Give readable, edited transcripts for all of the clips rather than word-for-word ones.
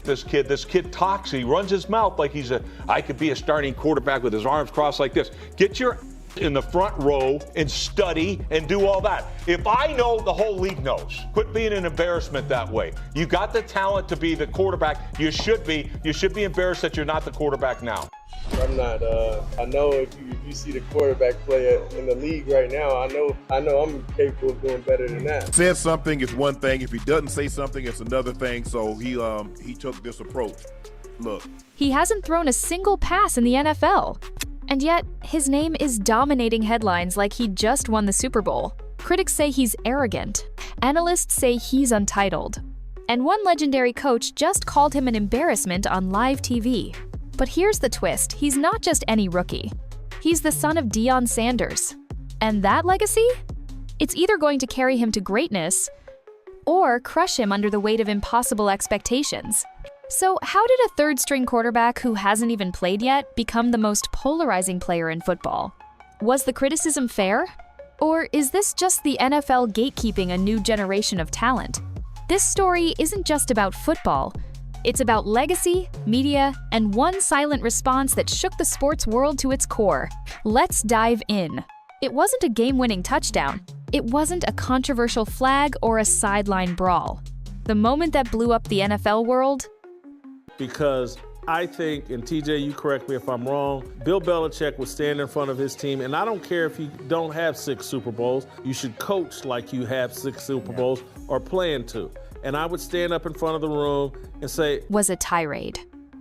This kid talks, he runs his mouth like I could be a starting quarterback with his arms crossed like this. Get your in the front row and study and do all that. If I know, the whole league knows. Quit being an embarrassment that way. You got the talent to be the quarterback. You should be embarrassed that you're not the quarterback now. I'm not. I know if you see the quarterback play in the league right now, I know I'm capable of doing better than that. Says something is one thing. If he doesn't say something, it's another thing. So he took this approach. Look. He hasn't thrown a single pass in the NFL. And yet, his name is dominating headlines like he just won the Super Bowl. Critics say he's arrogant. Analysts say he's untitled. And one legendary coach just called him an embarrassment on live TV. But here's the twist, he's not just any rookie. He's the son of Deion Sanders. And that legacy? It's either going to carry him to greatness or crush him under the weight of impossible expectations. So how did a third-string quarterback who hasn't even played yet become the most polarizing player in football? Was the criticism fair? Or is this just the NFL gatekeeping a new generation of talent? This story isn't just about football. It's about legacy, media, and one silent response that shook the sports world to its core. Let's dive in. It wasn't a game-winning touchdown. It wasn't a controversial flag or a sideline brawl. The moment that blew up the NFL world? Because I think, and TJ, you correct me if I'm wrong, Bill Belichick would stand in front of his team, and I don't care if you don't have 6 Super Bowls, you should coach like you have 6 Super Bowls or plan to. And I would stand up in front of the room and say, was a tirade.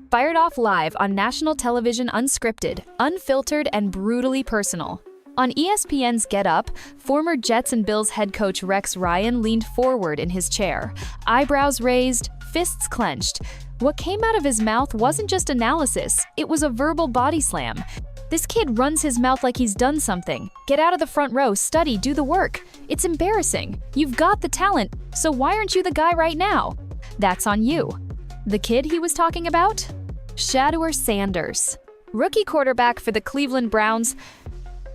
Fired off live on national television, unscripted, unfiltered, and brutally personal. On ESPN's Get Up, former Jets and Bills head coach Rex Ryan leaned forward in his chair, eyebrows raised, fists clenched. What came out of his mouth wasn't just analysis, it was a verbal body slam. This kid runs his mouth like he's done something. Get out of the front row, study, do the work. It's embarrassing. You've got the talent, so why aren't you the guy right now? That's on you. The kid he was talking about? Shedeur Sanders, rookie quarterback for the Cleveland Browns,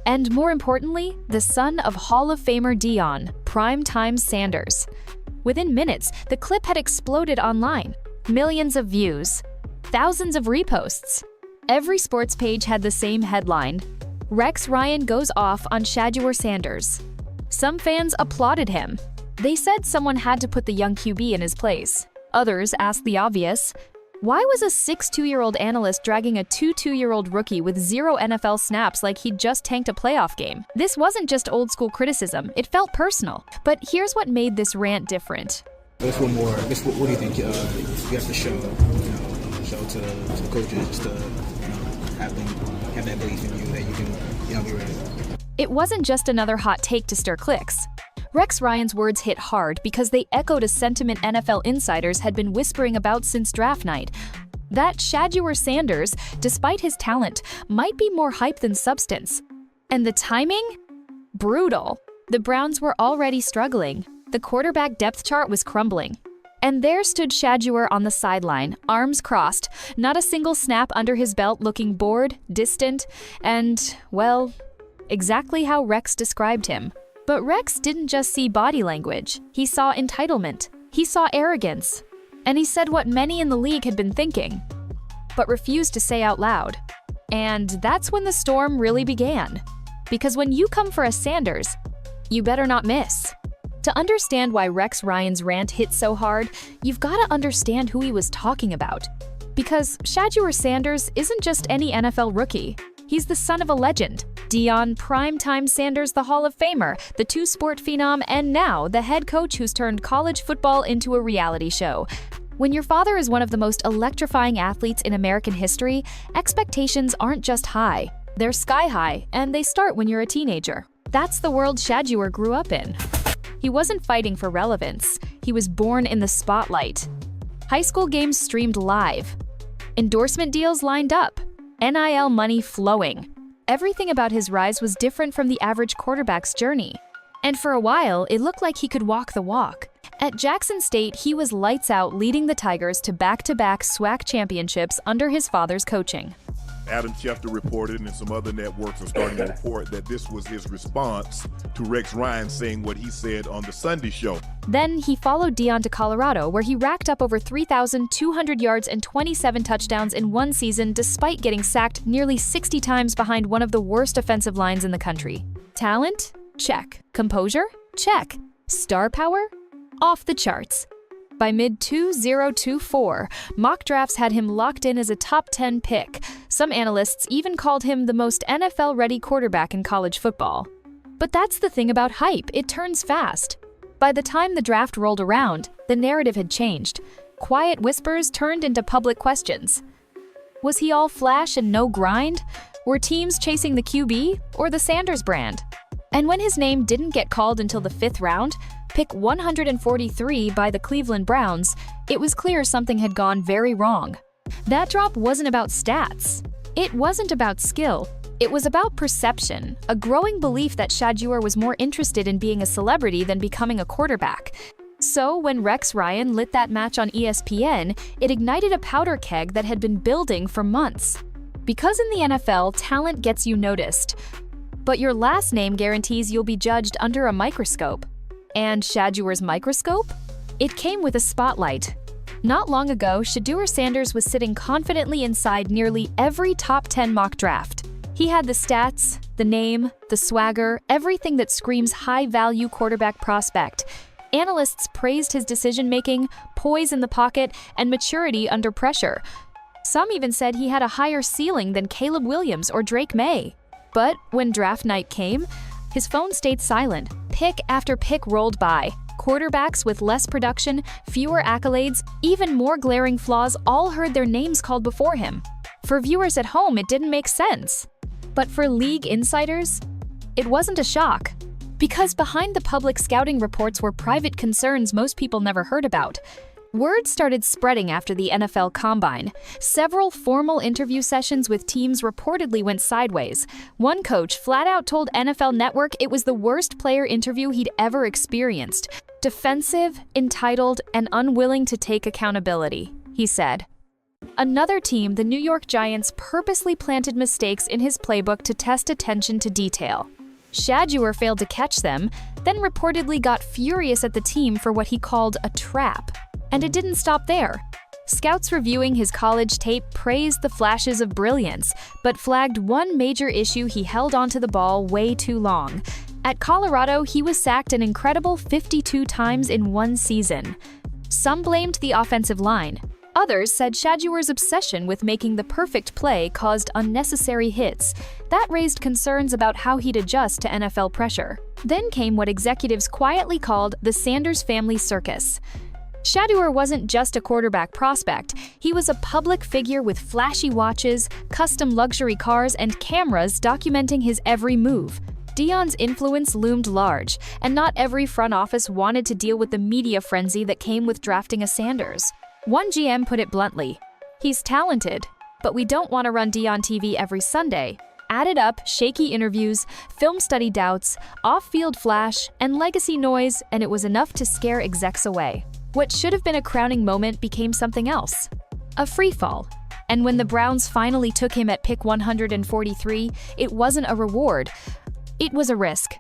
and more importantly, the son of Hall of Famer Deion, primetime Sanders. Within minutes, the clip had exploded online. Millions of views, thousands of reposts. Every sports page had the same headline: Rex Ryan goes off on Shedeur Sanders. Some fans applauded him. They said someone had to put the young QB in his place. Others asked the obvious: why was a 6'2" analyst dragging a 2'2" rookie with 0 NFL snaps like he'd just tanked a playoff game? This wasn't just old school criticism, it felt personal. But here's what made this rant different. What do you think you have to show to the coaches just to have that belief in you that you can be ready? It wasn't just another hot take to stir clicks. Rex Ryan's words hit hard because they echoed a sentiment NFL insiders had been whispering about since draft night. That Shedeur Sanders, despite his talent, might be more hype than substance. And the timing? Brutal. The Browns were already struggling. The quarterback depth chart was crumbling. And there stood Shedeur on the sideline, arms crossed, not a single snap under his belt, looking bored, distant, and, well, exactly how Rex described him. But Rex didn't just see body language. He saw entitlement. He saw arrogance. And he said what many in the league had been thinking, but refused to say out loud. And that's when the storm really began. Because when you come for a Sanders, you better not miss. To understand why Rex Ryan's rant hit so hard, you've got to understand who he was talking about. Because Shedeur Sanders isn't just any NFL rookie. He's the son of a legend. Deion primetime Sanders, the Hall of Famer, the two-sport phenom, and now the head coach who's turned college football into a reality show. When your father is one of the most electrifying athletes in American history, expectations aren't just high. They're sky high, and they start when you're a teenager. That's the world Shedeur grew up in. He wasn't fighting for relevance. He was born in the spotlight. High school games streamed live. Endorsement deals lined up. NIL money flowing. Everything about his rise was different from the average quarterback's journey. And for a while, it looked like he could walk the walk. At Jackson State, he was lights out, leading the Tigers to back-to-back SWAC championships under his father's coaching. Adam Schefter reported, and some other networks are starting to report that this was his response to Rex Ryan saying what he said on the Sunday show. Then he followed Deion to Colorado, where he racked up over 3,200 yards and 27 touchdowns in one season, despite getting sacked nearly 60 times behind one of the worst offensive lines in the country. Talent? Check. Composure? Check. Star power? Off the charts. By mid-2024, mock drafts had him locked in as a top 10 pick. Some analysts even called him the most NFL-ready quarterback in college football. But that's the thing about hype, it turns fast. By the time the draft rolled around, the narrative had changed. Quiet whispers turned into public questions. Was he all flash and no grind? Were teams chasing the QB or the Sanders brand? And when his name didn't get called until the 5th round, pick 143 by the Cleveland Browns, it was clear something had gone very wrong. That drop wasn't about stats. It wasn't about skill. It was about perception, a growing belief that Shedeur was more interested in being a celebrity than becoming a quarterback. So when Rex Ryan lit that match on ESPN, it ignited a powder keg that had been building for months. Because in the NFL, talent gets you noticed, but your last name guarantees you'll be judged under a microscope. And Shedeur's microscope? It came with a spotlight. Not long ago, Shedeur Sanders was sitting confidently inside nearly every top 10 mock draft. He had the stats, the name, the swagger, everything that screams high-value quarterback prospect. Analysts praised his decision-making, poise in the pocket, and maturity under pressure. Some even said he had a higher ceiling than Caleb Williams or Drake May. But when draft night came, his phone stayed silent. Pick after pick rolled by. Quarterbacks with less production, fewer accolades, even more glaring flaws all heard their names called before him. For viewers at home, it didn't make sense. But for league insiders, it wasn't a shock. Because behind the public scouting reports were private concerns most people never heard about. Word started spreading after the NFL Combine. Several formal interview sessions with teams reportedly went sideways. One coach flat out told NFL Network it was the worst player interview he'd ever experienced. Defensive, entitled, and unwilling to take accountability, he said. Another team, the New York Giants, purposely planted mistakes in his playbook to test attention to detail. Shedeur failed to catch them, then reportedly got furious at the team for what he called a trap. And it didn't stop there. Scouts reviewing his college tape praised the flashes of brilliance, but flagged one major issue: he held onto the ball way too long. At Colorado, he was sacked an incredible 52 times in one season. Some blamed the offensive line. Others said Shedeur's obsession with making the perfect play caused unnecessary hits. That raised concerns about how he'd adjust to NFL pressure. Then came what executives quietly called the Sanders family circus. Shedeur wasn't just a quarterback prospect. He was a public figure with flashy watches, custom luxury cars, and cameras documenting his every move. Deion's influence loomed large, and not every front office wanted to deal with the media frenzy that came with drafting a Sanders. One GM put it bluntly, "He's talented, but we don't want to run Deion TV every Sunday." Added up shaky interviews, film study doubts, off-field flash, and legacy noise, and it was enough to scare execs away. What should have been a crowning moment became something else, a freefall. And when the Browns finally took him at pick 143, it wasn't a reward, it was a risk.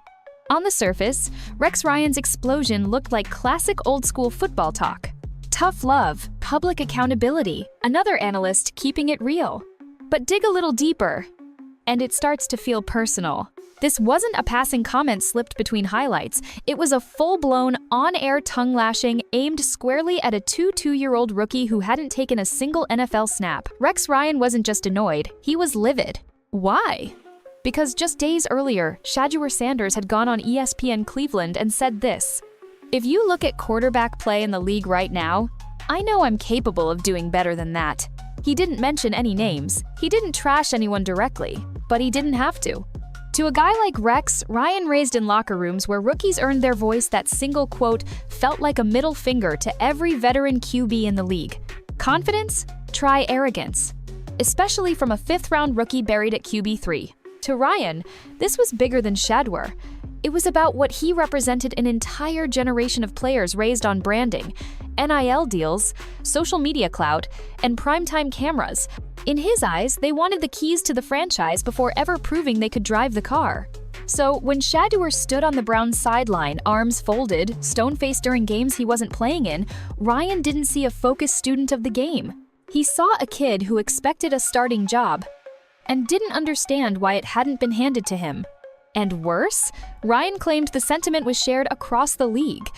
On the surface, Rex Ryan's explosion looked like classic old-school football talk. Tough love, public accountability, another analyst keeping it real. But dig a little deeper, and it starts to feel personal. This wasn't a passing comment slipped between highlights. It was a full-blown, on-air tongue-lashing aimed squarely at a 2-year-old rookie who hadn't taken a single NFL snap. Rex Ryan wasn't just annoyed, he was livid. Why? Because just days earlier, Shedeur Sanders had gone on ESPN Cleveland and said this: "If you look at quarterback play in the league right now, I know I'm capable of doing better than that." He didn't mention any names. He didn't trash anyone directly, but he didn't have to. To a guy like Rex, Ryan raised in locker rooms where rookies earned their voice, that single quote felt like a middle finger to every veteran QB in the league. Confidence? Try arrogance. Especially from a fifth-round rookie buried at QB3. To Ryan, this was bigger than Shedeur. It was about what he represented: an entire generation of players raised on branding, NIL deals, social media clout, and primetime cameras. In his eyes, they wanted the keys to the franchise before ever proving they could drive the car. So when Shedeur stood on the Browns' sideline, arms folded, stone-faced during games he wasn't playing in, Ryan didn't see a focused student of the game. He saw a kid who expected a starting job and didn't understand why it hadn't been handed to him. And worse, Ryan claimed the sentiment was shared across the league.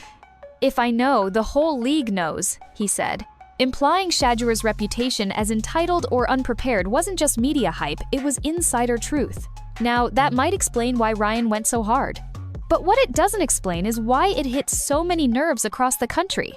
"If I know, the whole league knows," he said. Implying Shedeur's reputation as entitled or unprepared wasn't just media hype, it was insider truth. Now, that might explain why Ryan went so hard. But what it doesn't explain is why it hit so many nerves across the country.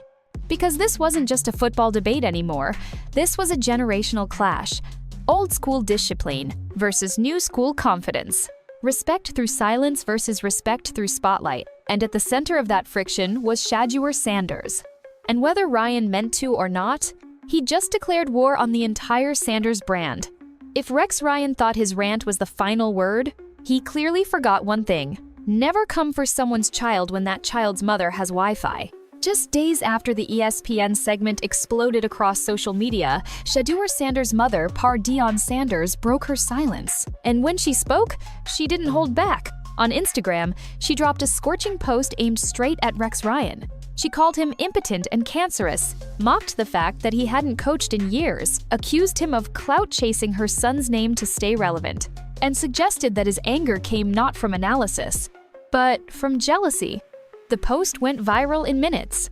Because this wasn't just a football debate anymore, this was a generational clash. Old school discipline versus new school confidence. Respect through silence versus respect through spotlight. And at the center of that friction was Shedeur Sanders. And whether Ryan meant to or not, he just declared war on the entire Sanders brand. If Rex Ryan thought his rant was the final word, he clearly forgot one thing: never come for someone's child when that child's mother has Wi-Fi. Just days after the ESPN segment exploded across social media, Shedeur Sanders' mother, Dion Sanders, broke her silence. And when she spoke, she didn't hold back. On Instagram, she dropped a scorching post aimed straight at Rex Ryan. She called him impotent and cancerous, mocked the fact that he hadn't coached in years, accused him of clout-chasing her son's name to stay relevant, and suggested that his anger came not from analysis, but from jealousy. The post went viral in minutes.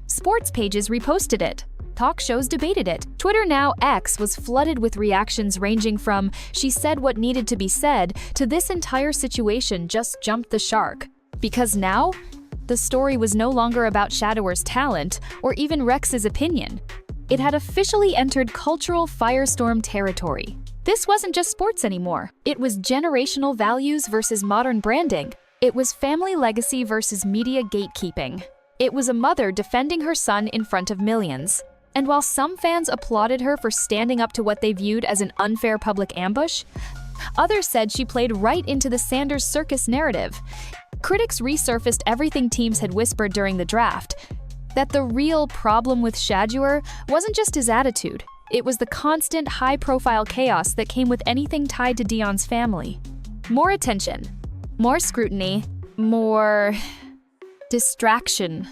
Sports pages reposted it. Talk shows debated it. Twitter, now X, was flooded with reactions ranging from "she said what needed to be said" to "this entire situation just jumped the shark." Because now, the story was no longer about Shedeur's talent or even Rex's opinion. It had officially entered cultural firestorm territory. This wasn't just sports anymore. It was generational values versus modern branding. It was family legacy versus media gatekeeping. It was a mother defending her son in front of millions. And while some fans applauded her for standing up to what they viewed as an unfair public ambush, others said she played right into the Sanders circus narrative. Critics resurfaced everything teams had whispered during the draft: that the real problem with Shedeur wasn't just his attitude, it was the constant high-profile chaos that came with anything tied to Dion's family. More attention, more scrutiny, more distraction.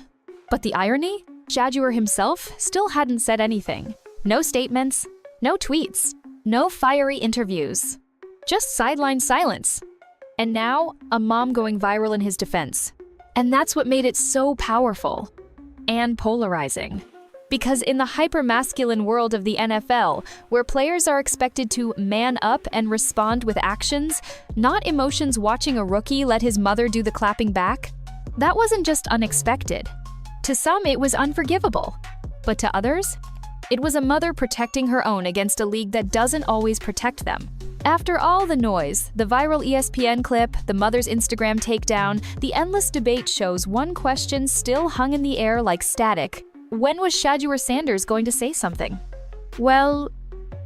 But the irony? Shedeur himself still hadn't said anything. No statements, no tweets, no fiery interviews. Just sideline silence. And now, a mom going viral in his defense. And that's what made it so powerful and polarizing. Because in the hyper-masculine world of the NFL, where players are expected to man up and respond with actions, not emotions, watching a rookie let his mother do the clapping back, that wasn't just unexpected. To some, it was unforgivable. But to others, it was a mother protecting her own against a league that doesn't always protect them. After all the noise, the viral ESPN clip, the mother's Instagram takedown, the endless debate shows one question still hung in the air like static. When was Shedeur Sanders going to say something? Well,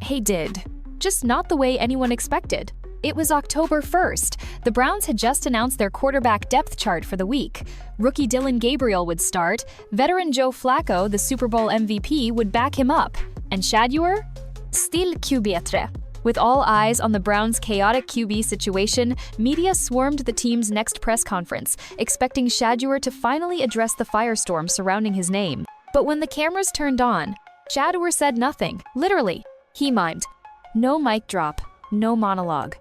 he did. Just not the way anyone expected. It was October 1st. The Browns had just announced their quarterback depth chart for the week. Rookie Dillon Gabriel would start, veteran Joe Flacco, the Super Bowl MVP, would back him up, and Shedeur? Still QB3. With all eyes on the Browns' chaotic QB situation, media swarmed the team's next press conference, expecting Shedeur to finally address the firestorm surrounding his name. But when the cameras turned on, Shedeur said nothing. Literally, he mimed. No mic drop, no monologue.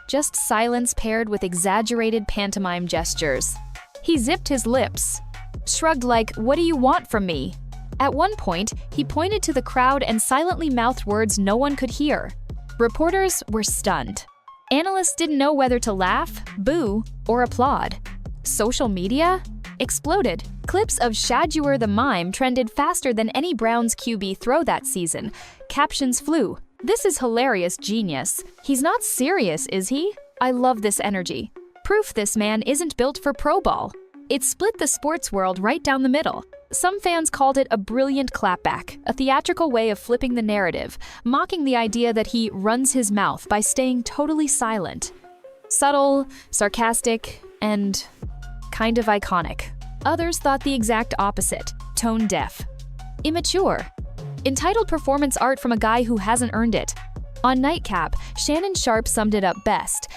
Just silence paired with exaggerated pantomime gestures. He zipped his lips, shrugged like, "What do you want from me?" At one point, he pointed to the crowd and silently mouthed words no one could hear. Reporters were stunned. Analysts didn't know whether to laugh, boo, or applaud. Social media exploded. Clips of Shedeur the mime trended faster than any Browns QB throw that season. Captions flew. "This is hilarious genius. He's not serious, is he? I love this energy. Proof this man isn't built for pro ball." It split the sports world right down the middle. Some fans called it a brilliant clapback, a theatrical way of flipping the narrative, mocking the idea that he runs his mouth by staying totally silent. Subtle, sarcastic, and kind of iconic. Others thought the exact opposite, tone deaf. Immature. Entitled performance art from a guy who hasn't earned it. On Nightcap, Shannon Sharpe summed it up best.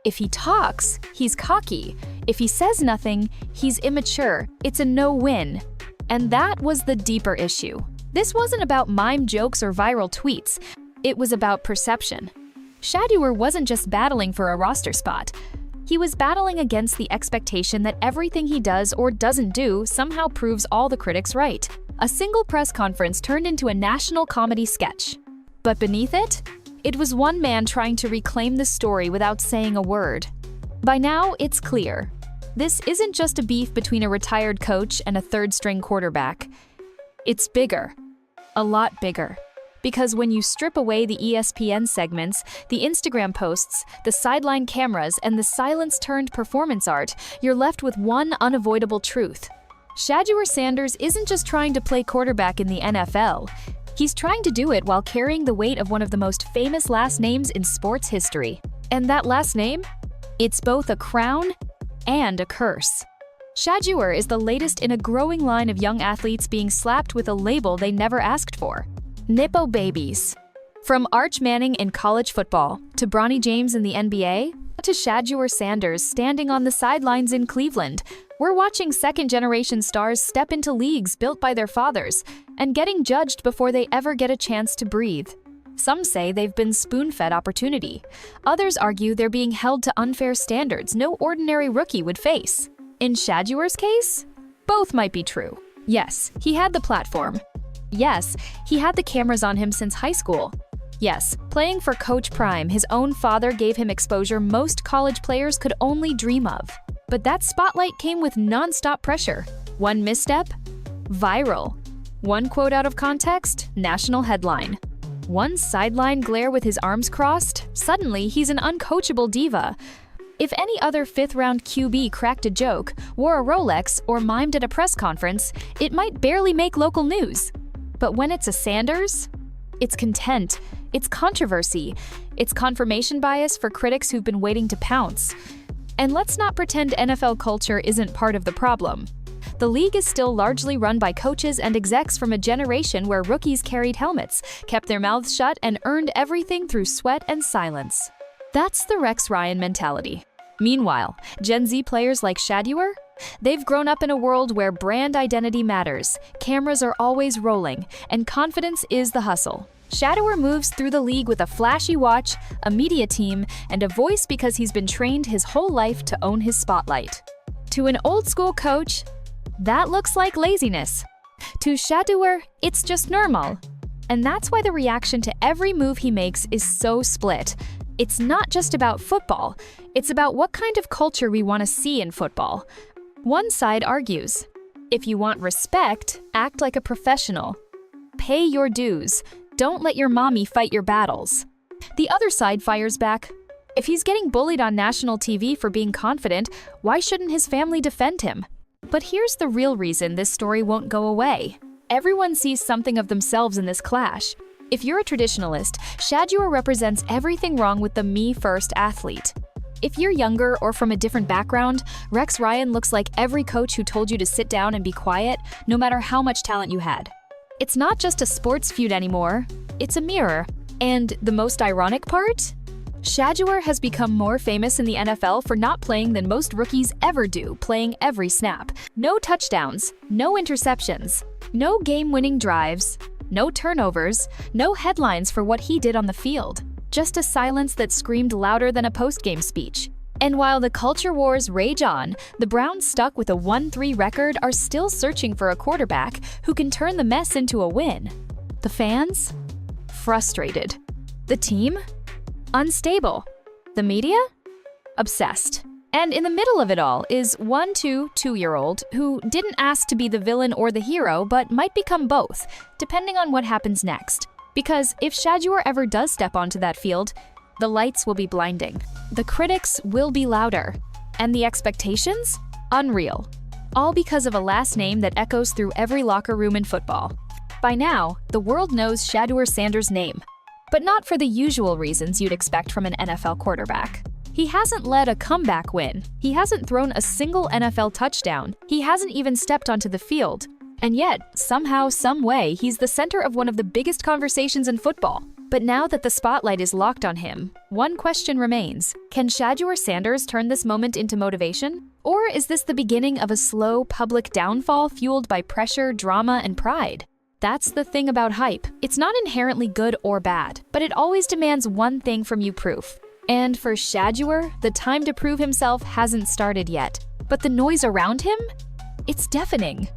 If he talks, he's cocky. If he says nothing, he's immature. It's a no-win. And that was the deeper issue. This wasn't about mime jokes or viral tweets. It was about perception. Shedeur wasn't just battling for a roster spot. He was battling against the expectation that everything he does or doesn't do somehow proves all the critics right. A single press conference turned into a national comedy sketch. But beneath it, it was one man trying to reclaim the story without saying a word. By now, it's clear. This isn't just a beef between a retired coach and a third-string quarterback. It's bigger. A lot bigger. Because when you strip away the ESPN segments, the Instagram posts, the sideline cameras, and the silence-turned performance art, you're left with one unavoidable truth. Shedeur Sanders isn't just trying to play quarterback in the NFL. He's trying to do it while carrying the weight of one of the most famous last names in sports history. And that last name? It's both a crown and a curse. Shedeur is the latest in a growing line of young athletes being slapped with a label they never asked for. Nippo babies. From Arch Manning in college football, to Bronny James in the NBA, to Shedeur Sanders standing on the sidelines in Cleveland, we're watching second-generation stars step into leagues built by their fathers and getting judged before they ever get a chance to breathe. Some say they've been spoon-fed opportunity. Others argue they're being held to unfair standards no ordinary rookie would face. In Shedeur's case, both might be true. Yes, he had the platform. Yes, he had the cameras on him since high school. Yes, playing for Coach Prime, his own father gave him exposure most college players could only dream of. But that spotlight came with non-stop pressure. One misstep? Viral. One quote out of context? National headline. One sideline glare with his arms crossed? Suddenly, he's an uncoachable diva. If any other fifth-round QB cracked a joke, wore a Rolex, or mimed at a press conference, it might barely make local news. But when it's a Sanders, it's content, it's controversy, it's confirmation bias for critics who've been waiting to pounce. And let's not pretend NFL culture isn't part of the problem. The league is still largely run by coaches and execs from a generation where rookies carried helmets, kept their mouths shut, and earned everything through sweat and silence. That's the Rex Ryan mentality. Meanwhile, Gen Z players like Shedeur? They've grown up in a world where brand identity matters, cameras are always rolling, and confidence is the hustle. Shedeur moves through the league with a flashy watch, a media team, and a voice because he's been trained his whole life to own his spotlight. To an old-school coach, that looks like laziness. To Shedeur, it's just normal. And that's why the reaction to every move he makes is so split. It's not just about football, it's about what kind of culture we want to see in football. One side argues, if you want respect, act like a professional. Pay your dues. Don't let your mommy fight your battles. The other side fires back, if he's getting bullied on national TV for being confident, why shouldn't his family defend him? But here's the real reason this story won't go away. Everyone sees something of themselves in this clash. If you're a traditionalist, Shedeur represents everything wrong with the me-first athlete. If you're younger or from a different background, Rex Ryan looks like every coach who told you to sit down and be quiet, no matter how much talent you had. It's not just a sports feud anymore, it's a mirror. And the most ironic part? Shedeur has become more famous in the NFL for not playing than most rookies ever do, playing every snap. No touchdowns, no interceptions, no game-winning drives, no turnovers, no headlines for what he did on the field. Just a silence that screamed louder than a post-game speech. And while the culture wars rage on, the Browns, stuck with a 1-3 record, are still searching for a quarterback who can turn the mess into a win. The fans? Frustrated. The team? Unstable. The media? Obsessed. And in the middle of it all is one 2-year-old who didn't ask to be the villain or the hero, but might become both, depending on what happens next. Because if Shedeur ever does step onto that field, the lights will be blinding. The critics will be louder. And the expectations? Unreal. All because of a last name that echoes through every locker room in football. By now, the world knows Shedeur Sanders' name. But not for the usual reasons you'd expect from an NFL quarterback. He hasn't led a comeback win. He hasn't thrown a single NFL touchdown. He hasn't even stepped onto the field. And yet, somehow, some way, he's the center of one of the biggest conversations in football. But now that the spotlight is locked on him, one question remains. Can Shedeur Sanders turn this moment into motivation? Or is this the beginning of a slow, public downfall fueled by pressure, drama, and pride? That's the thing about hype. It's not inherently good or bad, but it always demands one thing from you: proof. And for Shedeur, the time to prove himself hasn't started yet. But the noise around him? It's deafening.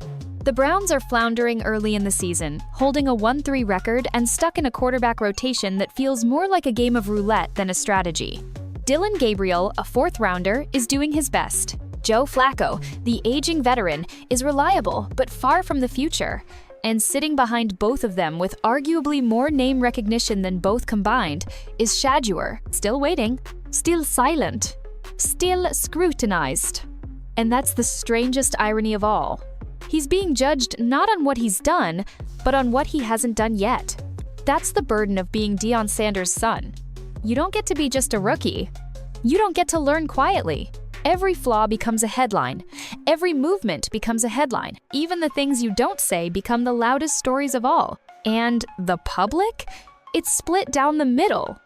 The Browns are floundering early in the season, holding a 1-3 record and stuck in a quarterback rotation that feels more like a game of roulette than a strategy. Dillon Gabriel, a fourth-rounder, is doing his best. Joe Flacco, the aging veteran, is reliable but far from the future. And sitting behind both of them with arguably more name recognition than both combined is Shedeur, still waiting, still silent, still scrutinized. And that's the strangest irony of all. He's being judged not on what he's done, but on what he hasn't done yet. That's the burden of being Deion Sanders' son. You don't get to be just a rookie. You don't get to learn quietly. Every flaw becomes a headline. Every movement becomes a headline. Even the things you don't say become the loudest stories of all. And the public? It's split down the middle.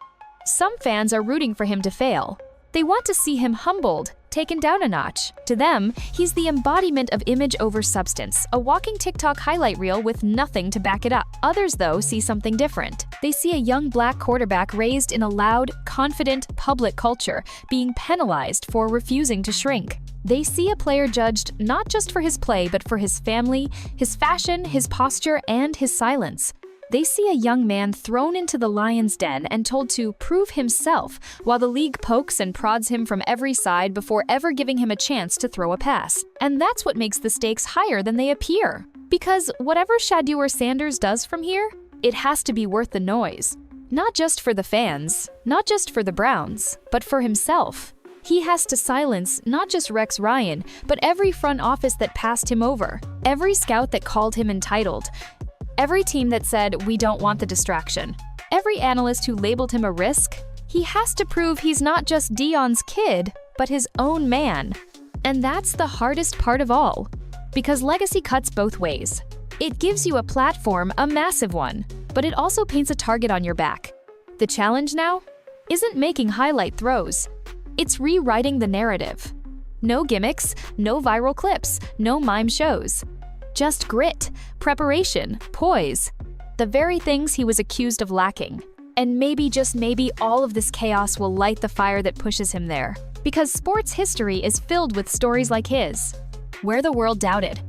Some fans are rooting for him to fail. They want to see him humbled, taken down a notch. To them, he's the embodiment of image over substance, a walking TikTok highlight reel with nothing to back it up. Others, though, see something different. They see a young black quarterback raised in a loud, confident, public culture, being penalized for refusing to shrink. They see a player judged not just for his play, but for his family, his fashion, his posture, and his silence. They see a young man thrown into the lion's den and told to prove himself, while the league pokes and prods him from every side before ever giving him a chance to throw a pass. And that's what makes the stakes higher than they appear. Because whatever Shedeur Sanders does from here, it has to be worth the noise. Not just for the fans, not just for the Browns, but for himself. He has to silence not just Rex Ryan, but every front office that passed him over, every scout that called him entitled, every team that said, "We don't want the distraction," every analyst who labeled him a risk. He has to prove he's not just Deion's kid, but his own man. And that's the hardest part of all. Because legacy cuts both ways. It gives you a platform, a massive one, but it also paints a target on your back. The challenge now isn't making highlight throws. It's rewriting the narrative. No gimmicks, no viral clips, no mime shows. Just grit, preparation, poise. The very things he was accused of lacking. And maybe, just maybe, all of this chaos will light the fire that pushes him there. Because sports history is filled with stories like his. Where the world doubted.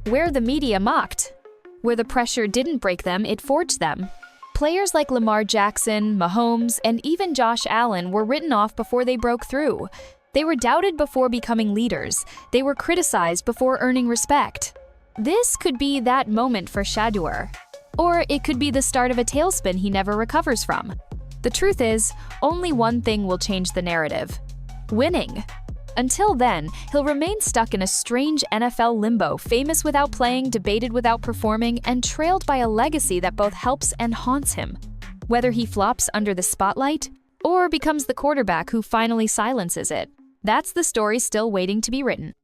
Where the media mocked. Where the pressure didn't break them, it forged them. Players like Lamar Jackson, Mahomes, and even Josh Allen were written off before they broke through. They were doubted before becoming leaders. They were criticized before earning respect. This could be that moment for Shedeur. Or it could be the start of a tailspin he never recovers from. The truth is, only one thing will change the narrative: winning. Until then, he'll remain stuck in a strange NFL limbo, famous without playing, debated without performing, and trailed by a legacy that both helps and haunts him. Whether he flops under the spotlight, or becomes the quarterback who finally silences it, that's the story still waiting to be written.